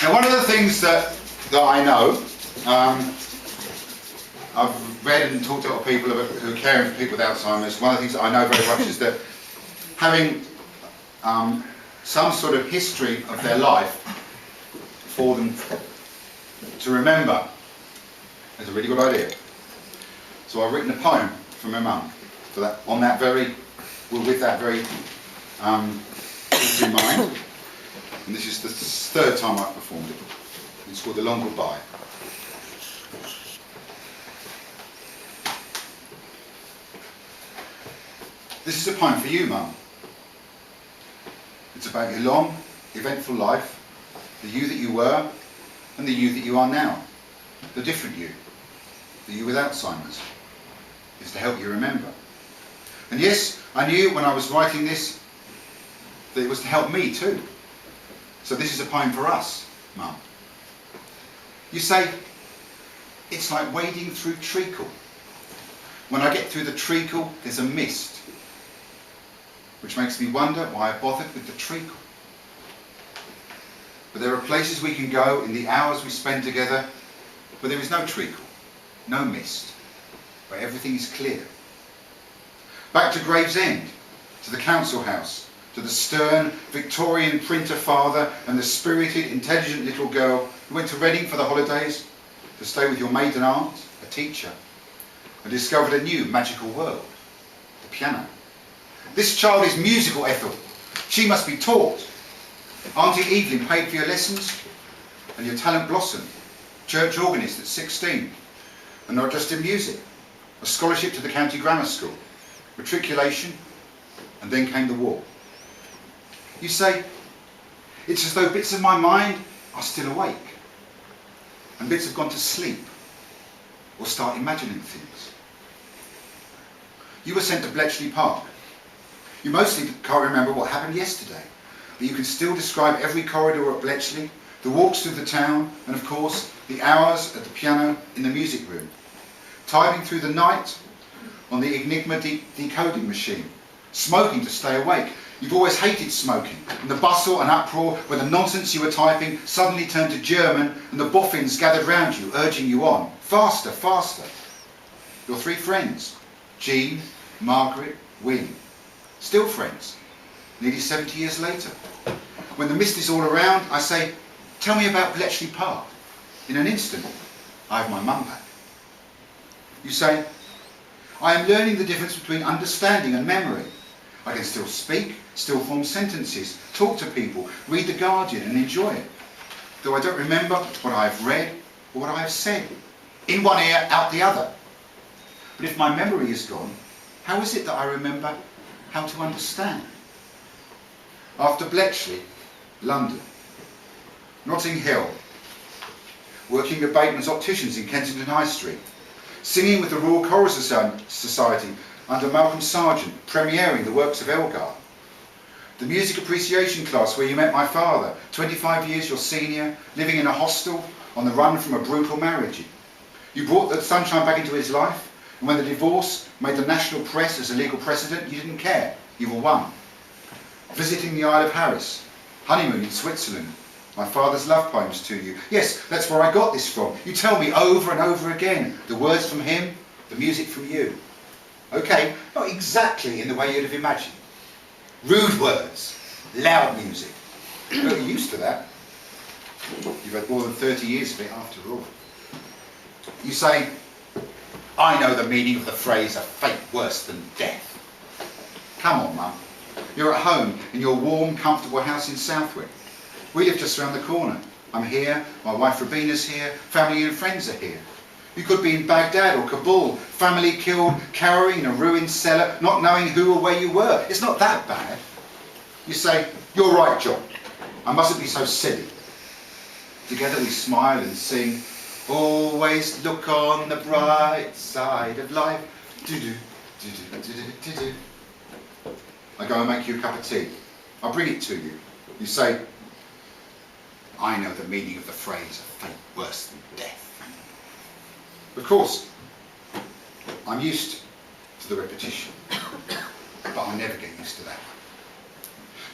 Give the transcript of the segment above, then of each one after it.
Now, one of the things that I know, I've read and talked to a lot of people who are caring for people with Alzheimer's. One of the things that I know very much is that having some sort of history of their life for them to remember is a really good idea. So I've written a poem for my mum for that, on that very, with that very in mind. And this is the third time I've performed it. It's called The Long Goodbye. This is a poem for you, Mum. It's about your long, eventful life, the you that you were, and the you that you are now. The different you, the you with Alzheimer's, is to help you remember. And yes, I knew when I was writing this that it was to help me too. So this is a poem for us, Mum. You say, it's like wading through treacle. When I get through the treacle, there's a mist, which makes me wonder why I bothered with the treacle. But there are places we can go in the hours we spend together where there is no treacle, no mist, where everything is clear. Back to Gravesend, to the council house, to the stern Victorian printer father and the spirited, intelligent little girl who went to Reading for the holidays to stay with your maiden aunt, a teacher, and discovered a new magical world, the piano. This child is musical, Ethel. She must be taught. Auntie Evelyn paid for your lessons, and your talent blossomed. Church organist at 16, and not just in music. A scholarship to the county grammar school, matriculation, and then came the war. You say, it's as though bits of my mind are still awake, and bits have gone to sleep, or start imagining things. You were sent to Bletchley Park. You mostly can't remember what happened yesterday, but you can still describe every corridor at Bletchley, the walks through the town, and of course, the hours at the piano in the music room. Typing through the night on the Enigma decoding machine. Smoking to stay awake. You've always hated smoking, and the bustle and uproar when the nonsense you were typing suddenly turned to German and the boffins gathered round you, urging you on. Faster, faster. Your three friends, Jean, Margaret, Wynne. Still friends, nearly 70 years later. When the mist is all around, I say, tell me about Bletchley Park. In an instant, I have my mum back. You say, I am learning the difference between understanding and memory. I can still speak, still form sentences, talk to people, read The Guardian and enjoy it. Though I don't remember what I have read or what I have said. In one ear, out the other. But if my memory is gone, how is it that I remember how to understand? After Bletchley, London. Notting Hill. Working at Bateman's Opticians in Kensington High Street. Singing with the Royal Choral Society under Malcolm Sargent, premiering the works of Elgar. The music appreciation class where you met my father, 25 years your senior, living in a hostel on the run from a brutal marriage. You brought the sunshine back into his life, and when the divorce made the national press as a legal precedent, you didn't care. You were one. Visiting the Isle of Harris, honeymoon in Switzerland, my father's love poems to you. Yes, that's where I got this from. You tell me over and over again, the words from him, the music from you. Okay, not exactly in the way you'd have imagined. Rude words, loud music. You're used to that. You've had more than 30 years of it after all. You say, I know the meaning of the phrase, a fate worse than death. Come on, Mum. You're at home in your warm, comfortable house in Southwick. We live just around the corner. I'm here, my wife Rabina's here, family and friends are here. You could be in Baghdad or Kabul, family killed, cowering in a ruined cellar, not knowing who or where you were. It's not that bad. You say, you're right, John. I mustn't be so silly. Together we smile and sing, always look on the bright side of life. Do-do, do-do, do-do, do-do. I go and make you a cup of tea. I'll bring it to you. You say, I know the meaning of the phrase, a fate worse than death. Of course, I'm used to the repetition, but I never get used to that.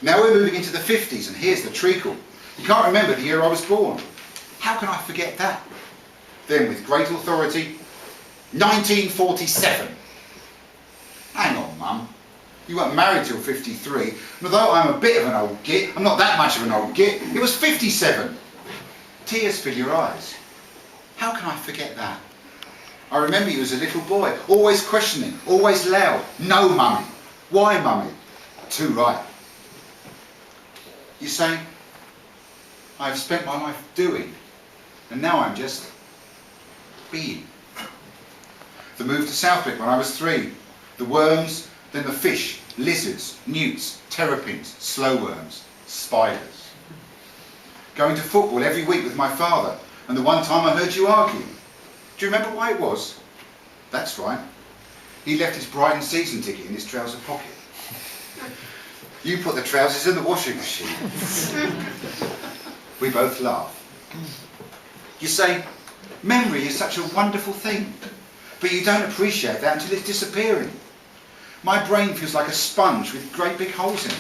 Now we're moving into the 50s, and here's the treacle. You can't remember the year I was born. How can I forget that? Then, with great authority, 1947. Hang on, Mum. You weren't married till 53, and although I'm a bit of an old git, I'm not that much of an old git, it was 57. Tears fill your eyes. How can I forget that? I remember you as a little boy, always questioning, always loud. No, Mummy. Why, Mummy? Too right. You say, I've spent my life doing, and now I'm just being. The move to Southwick when I was 3, the worms, then the fish, lizards, newts, terrapins, slow worms, spiders. Going to football every week with my father, and the one time I heard you argue. Do you remember why it was? That's right. He left his Brighton season ticket in his trouser pocket. You put the trousers in the washing machine. We both laugh. You say, memory is such a wonderful thing, but you don't appreciate that until it's disappearing. My brain feels like a sponge with great big holes in it.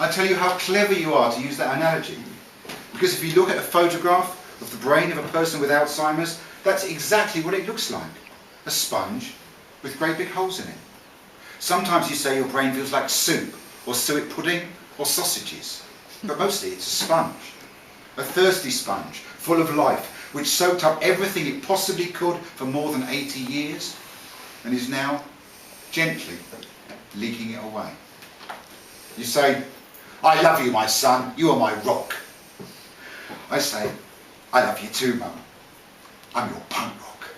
I tell you how clever you are to use that analogy, because if you look at a photograph of the brain of a person with Alzheimer's, that's exactly what it looks like. A sponge with great big holes in it. Sometimes you say your brain feels like soup, or suet pudding, or sausages. But mostly it's a sponge. A thirsty sponge, full of life, which soaked up everything it possibly could for more than 80 years, and is now gently leaking it away. You say, I love you, my son, you are my rock. I say, I love you too, Mum. I'm your punk rock.